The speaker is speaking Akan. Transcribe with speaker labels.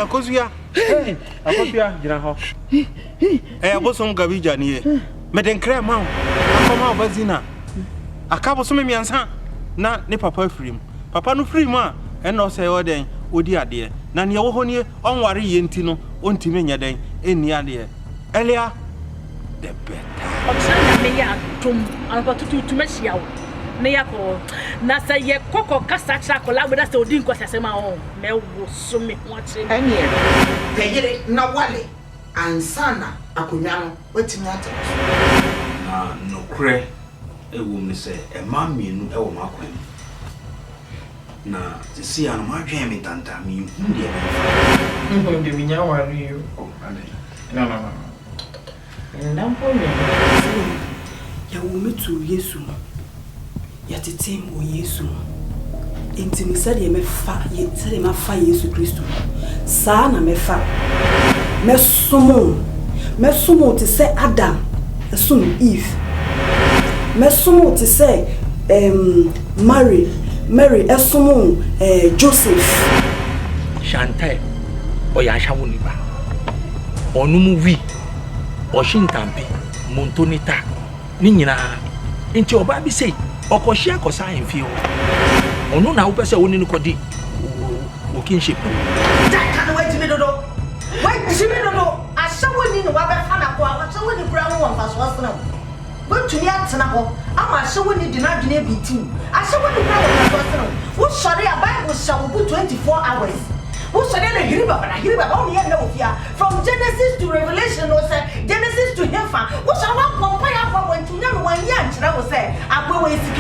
Speaker 1: Akosia. Akosia, Jinaho. Abosom Gabija ni. Meden kra ma. Akoma obazina. Akabo so me ansa na ne papa free mu. Papa no free mu a na o say oden odi ade. Na ne wo ho ne onware ye nti no ontime nya den eni ade. Elia the better.
Speaker 2: Oksana me ya tum anko tutu mehia wo. Me ya ko na say ye kokko kasa kira ko la weda say odi nko sesema ho me wo so me ho akire.
Speaker 3: Enie. Peyire na wale ansana akonwa no watimi ate.
Speaker 4: Na nokre ewo me say e ma mienu ewo makwan. Na te see an ma dwen me tanta me hu de.
Speaker 3: De minya wari yo. No. Ndampo me.
Speaker 5: Ya wo metu Yesu. Ya tetem wo Yesu. Enti mi sɛ de me fa Yesu Kristo. Saa na me fa. Me somo te sɛ Adam, esom Eve. Me somo te sɛ Mary esom Joseph.
Speaker 6: Chantal oya shawo ni ba. Onu wi. O shintampe montonita ni nyina. Enti oba bi sei okohia kosa enfie o. Onu na wo pese woni ni kodi o kinship.
Speaker 3: That can wait me dodo. Wait me dodo. Ashawo ni no wa be fa na ko a ashawo ni kura ho won faso asena. Wetumi atena ho ama ashawo ni dinadwene bitiu. Ashawo ni kura ho faso asena. Wo sori a Bible shawo 24 hours. Who said that Hiriba only had no fear from Genesis to Revelation, or say Genesis to Heaven. What shall I compare when to know 1 year? I will say, I will wait to